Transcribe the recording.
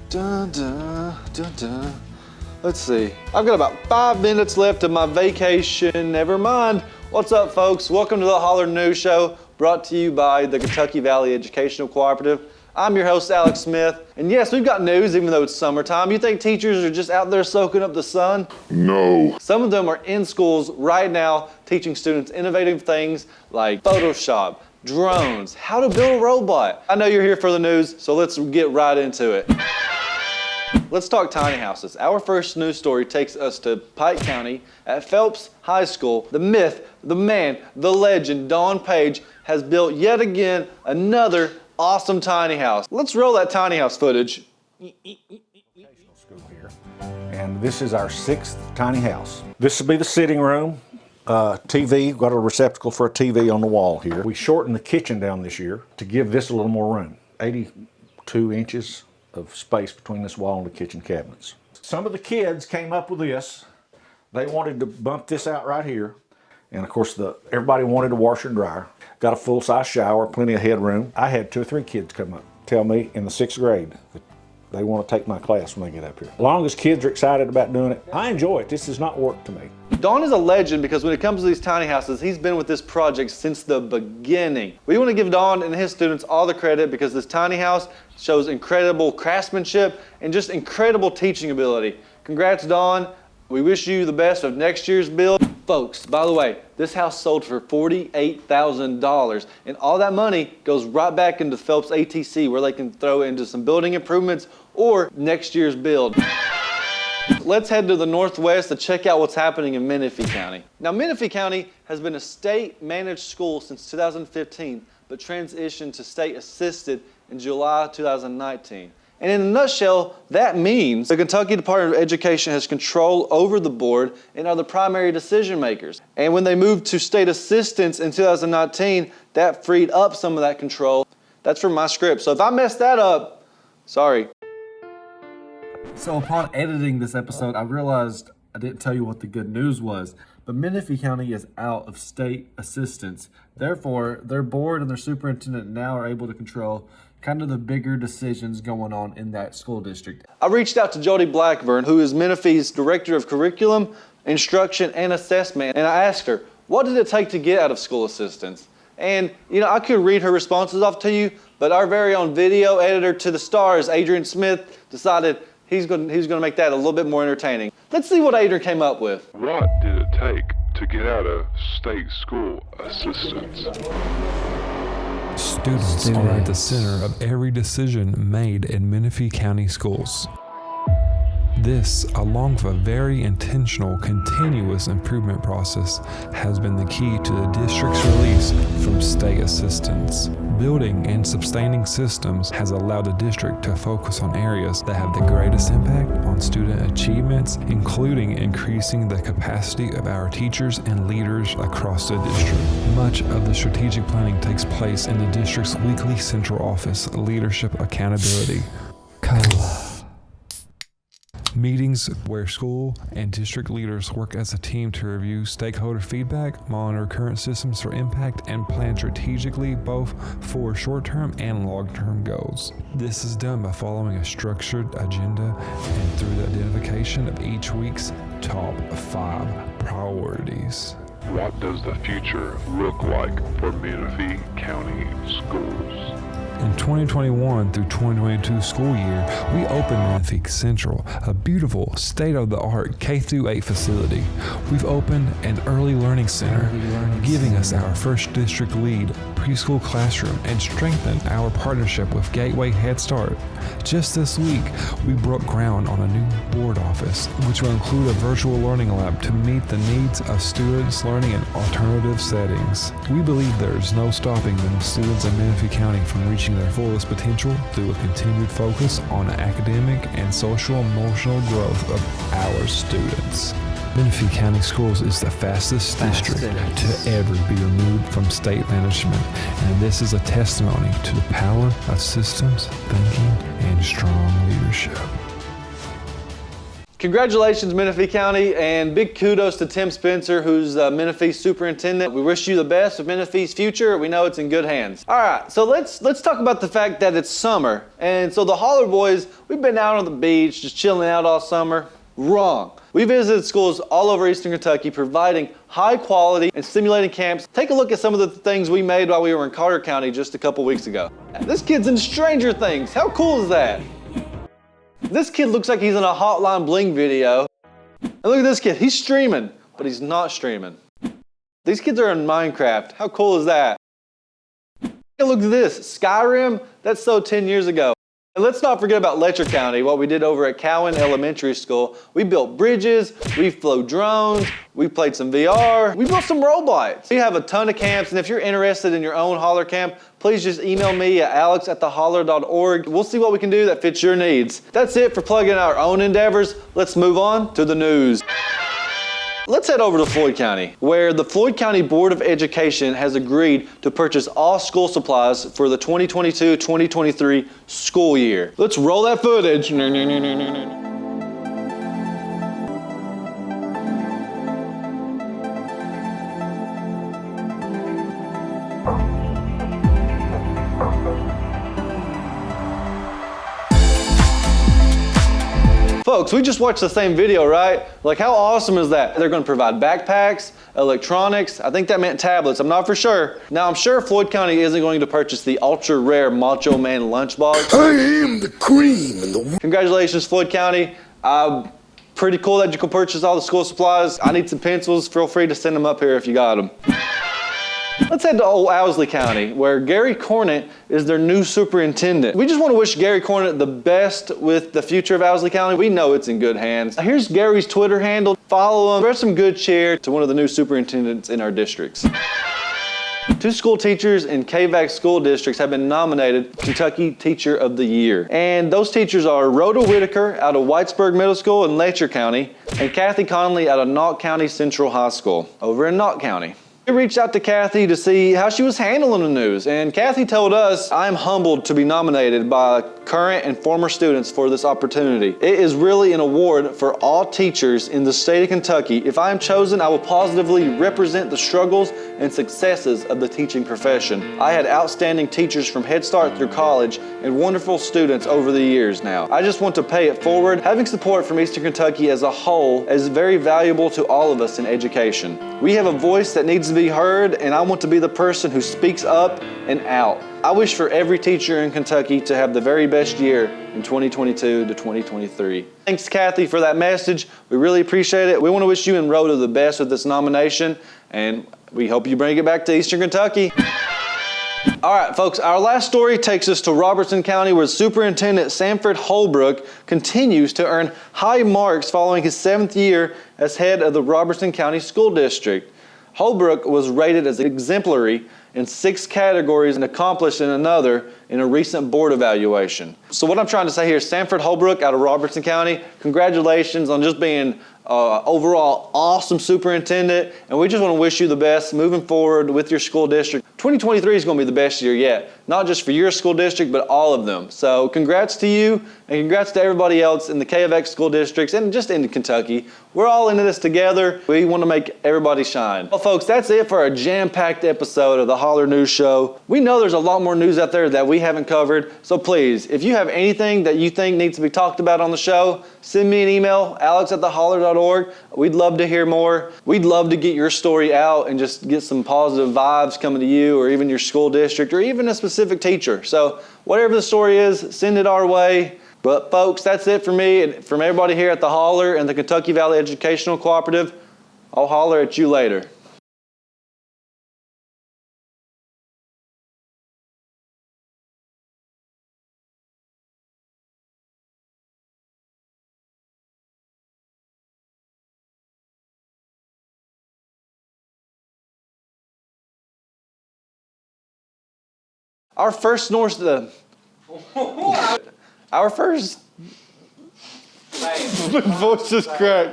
Dun, dun, dun, dun. Let's see. I've got about 5 minutes left of my vacation. Never mind. What's up, folks? Welcome to the Holler News Show, brought to you by the Kentucky Valley Educational Cooperative. I'm your host, Alex Smith. And yes, we've got news even though it's summertime. You think teachers are just out there soaking up the sun? No. Some of them are in schools right now teaching students innovative things like Photoshop, drones, how to build a robot. I know you're here for the news, so let's get right into it. Let's talk tiny houses. Our first news story takes us to Pike County at Phelps High School. The myth, the man, the legend, Don Page has built yet again another awesome tiny house. Let's roll that tiny house footage. School here. And this is our 6th tiny house. This will be the sitting room. TV, got a receptacle for a TV on the wall here. We shortened the kitchen down this year to give this a little more room. 82 inches of space between this wall and the kitchen cabinets. Some of the kids came up with this. They wanted to bump this out right here. And of course, everybody wanted a washer and dryer. Got a full-size shower, plenty of headroom. I had 2 or 3 kids come up, tell me in the 6th grade that they want to take my class when they get up here. As long as kids are excited about doing it, I enjoy it. This is not work to me. Don is a legend because when it comes to these tiny houses, he's been with this project since the beginning. We want to give Don and his students all the credit because this tiny house shows incredible craftsmanship and just incredible teaching ability. Congrats, Don. We wish you the best of next year's build. Folks, by the way, this house sold for $48,000, and all that money goes right back into Phelps ATC where they can throw into some building improvements or next year's build. Let's head to the northwest to check out what's happening in Menifee County. Now, Menifee County has been a state-managed school since 2015, but transitioned to state-assisted in July 2019. And in a nutshell, that means the Kentucky Department of Education has control over the board and are the primary decision makers. And when they moved to state assistance in 2019, that freed up some of that control. That's from my script. So if I messed that up, sorry. So upon editing this episode, I realized I didn't tell you what the good news was. But Menifee County is out of state assistance. Therefore, their board and their superintendent now are able to control kind of the bigger decisions going on in that school district. I reached out to Jody Blackburn, who is Menifee's Director of Curriculum, Instruction, and Assessment, and I asked her, what did it take to get out of school assistance? And, I could read her responses off to you, but our very own video editor to the stars, Adrian Smith, decided he's going to make that a little bit more entertaining. Let's see what Adrian came up with. What did it take to get out of state school assistance? Students are at the center of every decision made in Menifee County schools. This, along with a very intentional, continuous improvement process, has been the key to the district's release from state assistance. Building and sustaining systems has allowed the district to focus on areas that have the greatest impact on student achievements, including increasing the capacity of our teachers and leaders across the district. Much of the strategic planning takes place in the district's weekly central office, Leadership Accountability. Meetings where school and district leaders work as a team to review stakeholder feedback, monitor current systems for impact, and plan strategically both for short-term and long-term goals. This is done by following a structured agenda and through the identification of each week's top 5 priorities. What does the future look like for Menifee County schools? In 2021 through 2022 school year, we opened Menifee Central, a beautiful, state-of-the-art K-8 facility. We've opened an early learning center, giving us our first district lead preschool classroom and strengthened our partnership with Gateway Head Start. Just this week, we broke ground on a new board office, which will include a virtual learning lab to meet the needs of students learning in alternative settings. We believe there is no stopping the students in Menifee County from reaching their fullest potential through a continued focus on academic and social-emotional growth of our students. Menifee County Schools is the fastest district to ever be removed from state management, and this is a testimony to the power of systems, thinking, and strong leadership. Congratulations, Menifee County, and big kudos to Tim Spencer, who's Menifee's superintendent. We wish you the best with Menifee's future. We know it's in good hands. All right, so let's talk about the fact that it's summer. And so the Holler boys, we've been out on the beach, just chilling out all summer. Wrong. We visited schools all over Eastern Kentucky, providing high quality and stimulating camps. Take a look at some of the things we made while we were in Carter County just a couple weeks ago. This kid's in Stranger Things. How cool is that? This kid looks like he's in a Hotline Bling video. And look at this kid, he's streaming, but he's not streaming. These kids are in Minecraft. How cool is that? Look at this, Skyrim, that's so 10 years ago. And let's not forget about Letcher County, what we did over at Cowan Elementary School. We built bridges, we flew drones, we played some VR, we built some robots. We have a ton of camps, and if you're interested in your own Holler camp, please just email me at alex@theholler.org. We'll see what we can do that fits your needs. That's it for plugging our own endeavors. Let's move on to the news. Let's head over to Floyd County, where the Floyd County Board of Education has agreed to purchase all school supplies for the 2022-2023 school year. Let's roll that footage. Folks, we just watched the same video, right? Like, how awesome is that? They're going to provide backpacks, electronics. I think that meant tablets. I'm not for sure. Now, I'm sure Floyd County isn't going to purchase the ultra rare Macho Man lunchbox. I am the cream and the... Congratulations, Floyd County. Pretty cool that you can purchase all the school supplies. I need some pencils. Feel free to send them up here if you got them. Let's head to old Owsley County, where Gary Cornett is their new superintendent. We just want to wish Gary Cornett the best with the future of Owsley County. We know it's in good hands. Here's Gary's Twitter handle. Follow him. Spread some good cheer to one of the new superintendents in our districts. 2 school teachers in KVAC school districts have been nominated Kentucky Teacher of the Year. And those teachers are Rhoda Whitaker out of Whitesburg Middle School in Letcher County and Kathy Conley out of Knott County Central High School over in Knott County. We reached out to Kathy to see how she was handling the news, and Kathy told us, "I'm humbled to be nominated by current and former students for this opportunity. It is really an award for all teachers in the state of Kentucky. If I am chosen, I will positively represent the struggles and successes of the teaching profession. I had outstanding teachers from Head Start through college and wonderful students over the years now. I just want to pay it forward. Having support from Eastern Kentucky as a whole is very valuable to all of us in education. We have a voice that needs to be heard, and I want to be the person who speaks up and out. I wish for every teacher in Kentucky to have the very best year in 2022 to 2023. Thanks, Kathy, for that message. We really appreciate it. We want to wish you and Rhoda the best with this nomination, and we hope you bring it back to Eastern Kentucky. All right, folks, our last story takes us to Robertson County, where Superintendent Sanford Holbrook continues to earn high marks following his 7th year as head of the Robertson County School District. Holbrook was rated as exemplary in 6 categories and accomplished in another in a recent board evaluation. So what I'm trying to say here is Sanford Holbrook out of Robertson County, congratulations on just being overall awesome superintendent, and we just want to wish you the best moving forward with your school district. 2023 is going to be the best year yet, not just for your school district, but all of them. So congrats to you, and congrats to everybody else in the KFX school districts and just in Kentucky. We're all into this together. We want to make everybody shine. Well, folks, that's it for a jam-packed episode of the Holler News Show. We know there's a lot more news out there that we haven't covered, so please, if you have anything that you think needs to be talked about on the show, send me an email, alex@theholler.org. We'd love to hear more. We'd love to get your story out and just get some positive vibes coming to you or even your school district or even a specific teacher. So whatever the story is, send it our way. But folks, that's it for me and from everybody here at the Holler and the Kentucky Valley Educational Cooperative. I'll holler at you later. Our first voice just cracked.